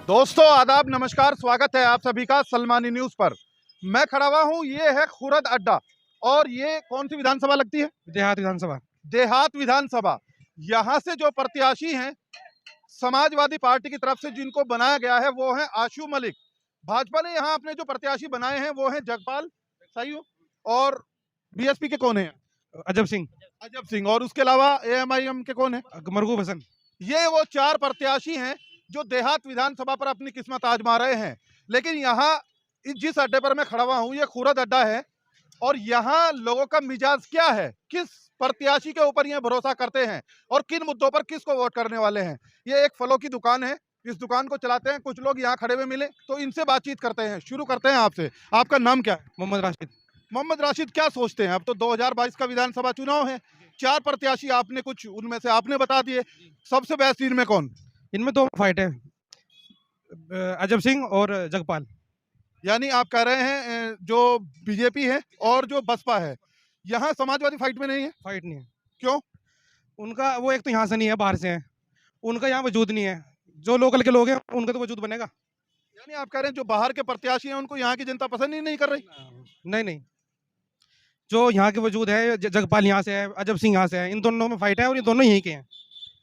दोस्तों आदाब, नमस्कार, स्वागत है आप सभी का सलमानी न्यूज पर। मैं खड़ा हुआ हूँ, ये है खुरद अड्डा। और ये कौन सी विधानसभा लगती है? देहात विधानसभा। देहात विधानसभा। यहाँ से जो प्रत्याशी हैं समाजवादी पार्टी की तरफ से जिनको बनाया गया है वो है आशू मलिक। भाजपा ने यहाँ अपने जो प्रत्याशी बनाए हैं वो है जगपाल, सही हो? और बीएसपी के कौन है? अजब सिंह। अजब सिंह। और उसके अलावा एएमआईएम के कौन है? मरगूब हसन। ये वो चार प्रत्याशी हैं जो देहात विधानसभा पर अपनी किस्मत आजमा रहे हैं। लेकिन यहाँ जिस अड्डे पर मैं खड़ा हुआ हूँ ये खुरद अड्डा है। और यहाँ लोगों का मिजाज क्या है, किस प्रत्याशी के ऊपर ये भरोसा करते हैं और किन मुद्दों पर किसको वोट करने वाले हैं। ये एक फलों की दुकान है, इस दुकान को चलाते हैं कुछ लोग यहाँ खड़े हुए मिले तो इनसे बातचीत करते हैं। शुरू करते हैं आपसे। आपका नाम क्या है? मोहम्मद राशिद। मोहम्मद राशिद, क्या सोचते हैं? अब तो 2022 का विधानसभा चुनाव है, चार प्रत्याशी आपने कुछ उनमें से आपने बता दिए, सबसे बेस्ट इनमें कौन? इनमें दो फाइट है, अजब सिंह और जगपाल। यानी आप कह रहे हैं जो बीजेपी है और जो बसपा है, यहाँ समाजवादी फाइट में नहीं है? फाइट नहीं है। क्यों? उनका वो एक तो यहाँ से नहीं है, बाहर से है, उनका यहाँ वजूद नहीं है। जो लोकल के लोग हैं उनका तो वजूद बनेगा। यानी आप कह रहे हैं जो बाहर के प्रत्याशी हैं उनको यहाँ की जनता पसंद ही नहीं कर रही? नहीं नहीं, जो यहाँ के वजूद है, जगपाल यहाँ से है, अजब सिंह यहाँ से है, इन दोनों में फाइट है और ये दोनों यहीं के हैं।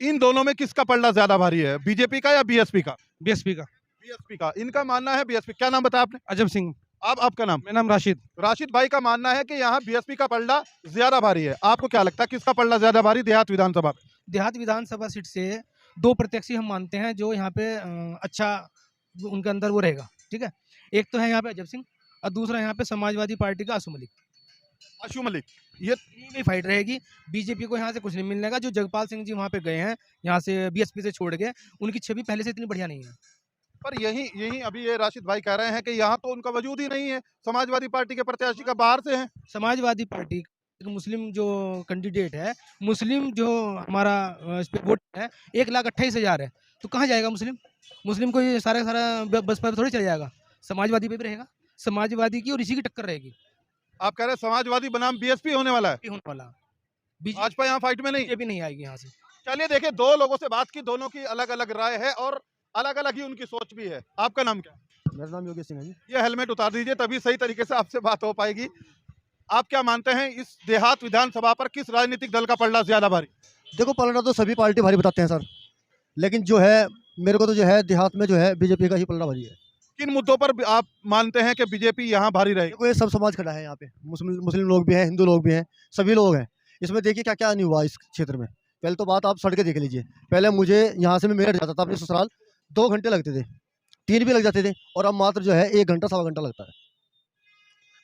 इन दोनों में किसका पलड़ा ज्यादा भारी है, बीजेपी का या बीएसपी का? बीएसपी का। बीएसपी का। इनका मानना है बीएसपी। क्या नाम बताया आपने? अजब सिंह। आपका नाम? मेरा नाम राशिद। राशिद भाई का मानना है कि यहाँ बीएसपी का पलड़ा ज्यादा भारी है। आपको क्या लगता है किसका पलड़ा ज्यादा भारी देहात विधानसभा? देहात विधानसभा सीट से दो प्रत्याशी हम मानते हैं जो यहाँ पे अच्छा उनके अंदर वो रहेगा। ठीक है, एक तो है यहाँ पे अजब सिंह और दूसरा यहाँ पे समाजवादी पार्टी का आशू मलिक। आशू मलिक। ये में फाइट रहेगी। बीजेपी को यहाँ से कुछ नहीं मिलने का। जो जगपाल सिंह जी वहाँ पे गए हैं यहाँ से बीएसपी से छोड़ के, उनकी छवि पहले से इतनी बढ़िया नहीं है। पर यही यही अभी ये राशिद भाई कह रहे हैं कि यहाँ तो उनका वजूद ही नहीं है, समाजवादी पार्टी के प्रत्याशी का बाहर से है। समाजवादी पार्टी मुस्लिम जो कैंडिडेट है, मुस्लिम जो हमारा इस पे वोट है 1,28,000 है, तो कहाँ जाएगा मुस्लिम? मुस्लिम को ये सारा सारा बसपा पे थोड़ी चला जाएगा, समाजवादी पे भी रहेगा। समाजवादी की और इसी की टक्कर रहेगी। आप कह रहे हैं समाजवादी बनाम बीएसपी होने वाला है? होने वाला भाजपा यहाँ फाइट में नहीं? बीजेपी नहीं आएगी यहाँ से। चलिए देखिए, दो लोगों से बात की, दोनों की अलग अलग राय है और अलग अलग ही उनकी सोच भी है। आपका नाम क्या है? मेरा नाम योगेश सिंह है जी। ये हेलमेट उतार दीजिए तभी सही तरीके से आपसे बात हो पाएगी। आप क्या मानते हैं इस देहात विधानसभा पर किस राजनीतिक दल का पलड़ा ज्यादा भारी? देखो, पलड़ा तो सभी पार्टी भारी बताते हैं सर, लेकिन जो है मेरे को तो जो है देहात में जो है बीजेपी का ही पलड़ा भारी है। किन मुद्दों पर आप मानते हैं कि बीजेपी यहाँ भारी रहेगी? देखो, ये सब समाज खड़ा है यहाँ पे, मुस्लिम लोग भी हैं, हिंदू लोग भी हैं, सभी लोग हैं इसमें। देखिए क्या क्या नहीं हुआ इस क्षेत्र में। पहले तो बात आप सड़कें देख लीजिए। पहले मुझे यहाँ से मैं मेरठ जाता था अपने ससुराल, 2 घंटे लगते थे, 3 भी लग जाते थे, और अब मात्र जो है 1 घंटा सवा घंटा लगता है।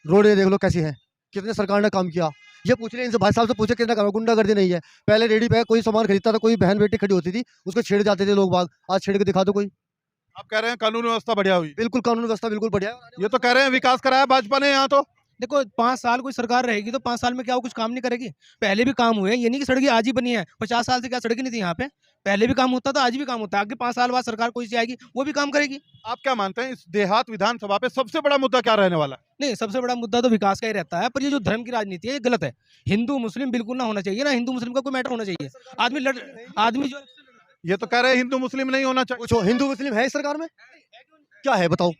रोड देख लो कैसी है, कितने सरकार ने काम किया। ये पूछ रहे इनसे, भाई साहब से पूछे कितना काम, गुंडागर्दी नहीं है। पहले रेडी पे कोई सामान खरीदता था, कोई बहन बेटी खड़ी होती थी, उसको छेड़ जाते थे लोग बाग। आज छेड़ के दिखा दो कोई। आप कह रहे हैं कानून व्यवस्था बढ़िया हुई? बिल्कुल, कानून व्यवस्था बिल्कुल बढ़िया है। ये तो कह रहे हैं विकास कराया भाजपा ने यहाँ। तो देखो 5 साल कोई सरकार रहेगी तो 5 साल में क्या वो कुछ काम नहीं करेगी? पहले भी काम हुए, ये नहीं कि सड़कें आज ही बनी है। 50 साल से क्या सड़कें नहीं थी यहाँ पे? पहले भी काम होता था, आज भी काम होता है। आगे 5 साल बाद सरकार कोई सी आएगी वो भी काम करेगी। आप क्या मानते हैं इस देहात विधानसभा पे सबसे बड़ा मुद्दा क्या रहने वाला है? नहीं, सबसे बड़ा मुद्दा तो विकास का ही रहता है, पर ये जो धर्म की राजनीति है ये गलत है। हिंदू मुस्लिम बिल्कुल ना होना चाहिए, ना हिंदू मुस्लिम का कोई मैटर होना चाहिए। आदमी जो ये तो कह रहे हैं हिंदू मुस्लिम नहीं होना चाहिए। पूछो, हिंदू मुस्लिम है इस सरकार में? क्या है बताओ?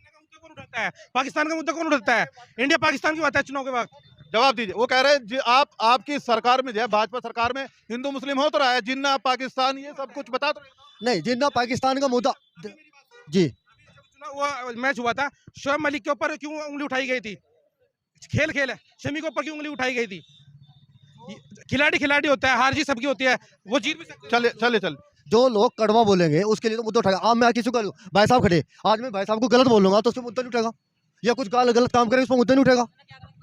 पाकिस्तान का मुद्दा कौन उठाता है? इंडिया पाकिस्तान की बात है चुनाव के वक्त। जवाब दीजिए। वो कह रहे हैं जी आपकी सरकार में जो है भाजपा सरकार में हिंदू मुस्लिम हो तो रहा है, जिन्ना पाकिस्तान, ये सब कुछ बता। तो नहीं, जिन्ना पाकिस्तान का मुद्दा जी। चुनाव मैच हुआ था, शोएब मलिक के ऊपर क्यों उंगली उठाई गई थी? खेल खेल है, शमी के ऊपर क्यों उंगली उठाई गई थी? खिलाड़ी होता है, हार जीत सबकी होती है, वो जीत भी सकते। चले जो लोग कड़वा बोलेंगे उसके लिए तो मुद्दा उठाएगा। आप मैं किसी को भाई साहब खड़े, आज मैं भाई साहब को गलत बोलूंगा तो उस पर मुद्दा नहीं उठेगा, या कुछ गलत काम करें उस पर मुद्दा नहीं उठेगा।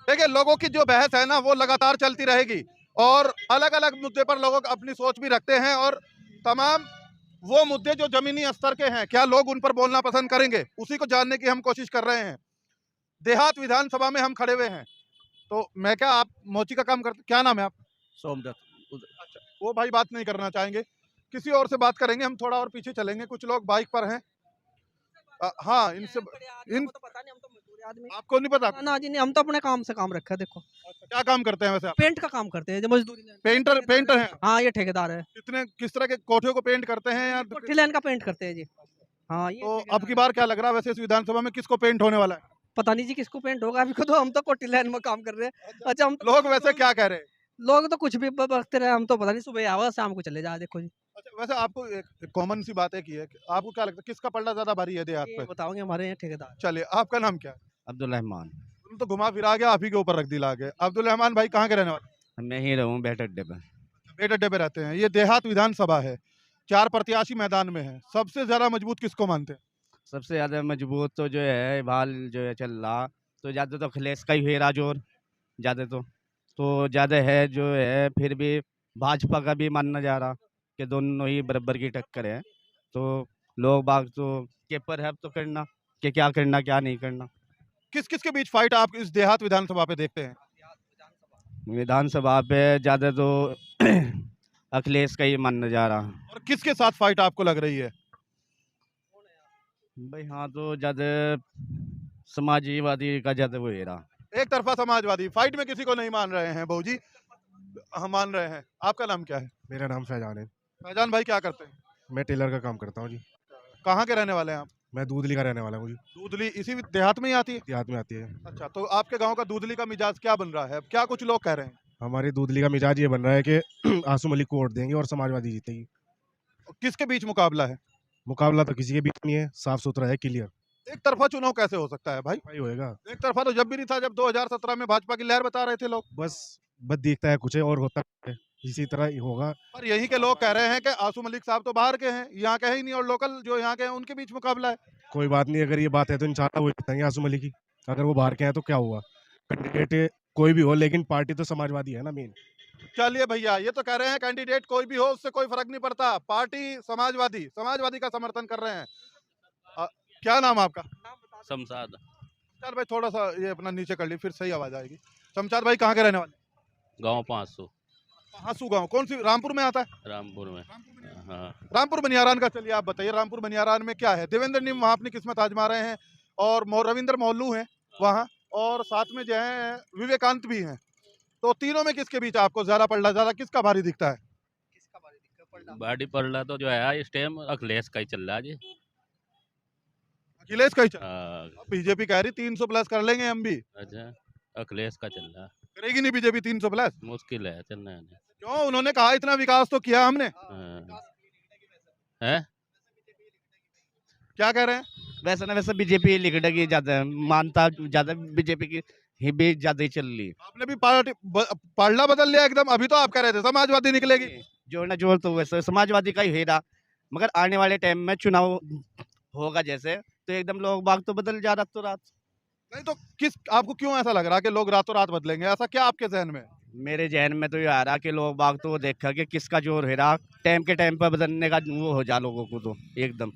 देखिए, लोगों की जो बहस है ना वो लगातार चलती रहेगी और अलग अलग मुद्दे पर लोग अपनी सोच भी रखते हैं। और तमाम वो मुद्दे जो जमीनी स्तर के हैं, क्या लोग उन पर बोलना पसंद करेंगे, उसी को जानने की हम कोशिश कर रहे हैं। देहात विधानसभा में हम खड़े हुए हैं। तो मैं क्या, आप मोची का काम करते, क्या नाम है आप? सोमदत्त। अच्छा, वो भाई बात नहीं करना चाहेंगे, किसी और से बात करेंगे। हम थोड़ा और पीछे चलेंगे, कुछ लोग बाइक पर हैं। हाँ, इनसे तो पता नहीं, हम तो मजदूर आदमी। आपको नहीं पता? ना जी नहीं, हम तो अपने काम से काम रखा है। देखो क्या काम करते हैं वैसे आप? पेंट का काम करते हैं, जो मजदूरी। पेंटर हैं? हाँ, ये ठेकेदार है। किस तरह के कोठियों को पेंट करते हैं या? कोठी लाइन का पेंट करते हैं जी। हाँ ये तो ठेकेदार अब की बार क्या लग रहा है वैसे इस विधानसभा में किसको पेंट होने वाला है? पता नहीं जी किसको पेंट होगा अभी को, तो हम तो कोटी लाइन में काम कर रहे हैं। अच्छा हम तो लोग वैसे क्या कह रहे हैं? लोग तो कुछ भी बकते रहे, हम तो पता नहीं सुबह आवा शाम को चले जा, देखो जी। अच्छा, वैसे आपको एक कॉमन सी बात है कि है कि आपको क्या लगता है किसका पलड़ा ज्यादा भारी है देहात ये पे? बताओगे हमारे यहाँ ठेकेदार। चलिए, आपका नाम क्या है? अब्दुल रहमान। तुम तो घुमा फिरा के आप ही के ऊपर रख दिला के। अब्दुल रहमान भाई कहाँ के रहने वाले? मैं ही रहूँ बैठ अड्डे पर। बेट अड्डे पे रहते हैं। ये देहात विधानसभा है, 4 प्रत्याशी मैदान में हैं। सबसे ज्यादा मजबूत किसको मानते हैं? सबसे ज़्यादा मजबूत तो जो है बाल जो है चल रहा, तो ज़्यादा तो अखिलेश का ही है राजौर, ज़्यादा तो ज़्यादा है जो है। फिर भी भाजपा का भी मानना जा रहा कि दोनों ही बराबर की टक्कर है। तो लोग बाग तो के पर है अब तो करना कि क्या करना क्या नहीं करना। किस किस के बीच फाइट आप इस देहात विधानसभा पे देखते हैं? विधानसभा पे ज़्यादा तो अखिलेश का ही मानना जा रहा। और किसके साथ फाइट आपको लग रही है? भाई हाँ, तो ज़्यादा समाजवादी का ज़्यादा वो है रहा। एक तरफा समाजवादी फाइट में किसी को नहीं मान रहे हैं बहू जी, हम मान रहे हैं। आपका नाम क्या है? मेरा नाम फैजान है। फैजान भाई क्या करते हैं? मैं टेलर का काम करता हूँ जी। कहाँ के रहने वाले हैं आप? मैं दूधली का रहने वाला हूँ जी। दूधली इसी देहात में ही आती है? देहात में आती है। अच्छा, तो आपके गांव का दूधली का मिजाज क्या बन रहा है? अब क्या कुछ लोग कह रहे हैं? हमारी दूधली का मिजाज ये बन रहा है कि आसू मलिक को वोट देंगे और समाजवादी जीतेगी। किसके बीच मुकाबला है? मुकाबला तो किसी के बीच नहीं है, साफ सुथरा है, क्लियर एक तरफा चुनाव कैसे हो सकता है भाई? भाई होएगा। एक तरफा तो जब भी नहीं था, जब 2017 में भाजपा की लहर बता रहे थे लोग। बस दिखता है कुछ है और होता है, इसी तरह ही होगा। पर यहीं के लोग कह रहे हैं कि आसू मलिक साहब तो बाहर के हैं, यहाँ के ही नहीं, और लोकल जो यहाँ के हैं उनके बीच मुकाबला है। कोई बात नहीं, अगर ये बात है तो इंशाल्लाह वो बताएंगे आसू मलिक की। अगर वो बाहर के हैं तो क्या हुआ, कैंडिडेट कोई भी हो लेकिन पार्टी तो समाजवादी है ना मेन। चलिए भैया, ये तो कह रहे हैं कैंडिडेट कोई भी हो उससे कोई फर्क नहीं पड़ता, पार्टी समाजवादी का समर्थन कर रहे हैं। क्या नाम आपका? शमशाद। चल भाई थोड़ा सा ये अपना नीचे कर ली, फिर सही आवाज आएगी। शमशाद भाई कहाँ के रहने वाले? गांव 500 हासू गाँव कौन सी रामपुर में आता है? रामपुर में। हाँ, रामपुर बनियारान का चलिए आप बताइए, रामपुर बनियारान में क्या है? देवेंद्र निम वहाँ अपनी किस्मत आजमा रहे हैं, और रविंद्र मोहल्लू हैं वहाँ, और साथ में जो है विवेकांत भी हैं। तो तीनों में किसके बीच आपको ज्यादा पलड़ा, ज्यादा किसका भारी दिखता है? बाड़ी पड़ तो जो है इस टाइम अखिलेश का ही चल रहा है जी। अखिलेश का ही चल। हाँ, बीजेपी कह रही 300 प्लस कर लेंगे हम भी। अच्छा, अखिलेश का चल रहा। करेगी नहीं बीजेपी 300 प्लस? मुश्किल है चलना है। क्यों? उन्होंने कहा इतना विकास तो किया हमने। हाँ। है क्या कह रहे हैं? वैसे ना वैसे बीजेपी लिखड़गी ज़्यादा मानता, ज़्यादा बीजेपी की ही भी ज़्यादा ही चल रही। आपने भी पार्ला बदल लिया एकदम। अभी तो आप कह रहे थे समाजवादी निकलेगी। जोड़ ना जोड़ तो वैसे समाजवादी का ही है रहा, मगर आने वाले टाइम में चुनाव होगा जैसे तो एकदम लोग बाग तो बदल जा रहा तो रात। नहीं तो आपको क्यों ऐसा लग रहा कि लोग रातों रात बदलेंगे? ऐसा क्या आपके जहन में? मेरे जहन में तो ये आ रहा कि लोग बाग तो देखा कि किसका जोर है रहा, टाइम के टाइम पर बदलने का वो हो जा लोगों को तो एकदम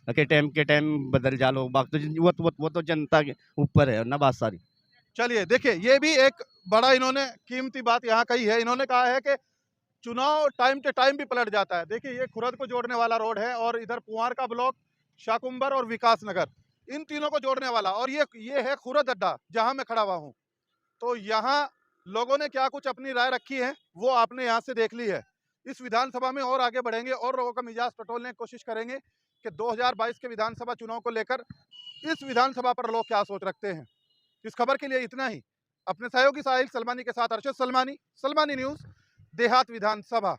कि टाइम के टाइम बदल जा लोग बाग तो वो तो जनता के ऊपर है ना बात सारी। चलिए देखिए, ये भी एक बड़ा इन्होंने कीमती बात यहाँ कही है। इन्होंने कहा है कि चुनाव टाइम के टाइम भी पलट जाता है। देखिए, ये खुरद को जोड़ने वाला रोड है, और इधर पुआर का ब्लॉक, शाकुंबर और विकास नगर, इन तीनों को जोड़ने वाला, और ये है खुरद अड्डा जहां मैं खड़ा हुआ हूं। तो यहाँ लोगों ने क्या कुछ अपनी राय रखी है वो आपने यहाँ से देख ली है। इस विधानसभा में और आगे बढ़ेंगे और लोगों का मिजाज टटोलने की कोशिश करेंगे कि 2022 के विधानसभा चुनाव को लेकर इस विधानसभा पर लोग क्या सोच रखते हैं। इस खबर के लिए इतना ही। अपने सहयोगी साहिल सलमानी के साथ अर्शद सलमानी, सलमानी न्यूज़, देहात विधानसभा।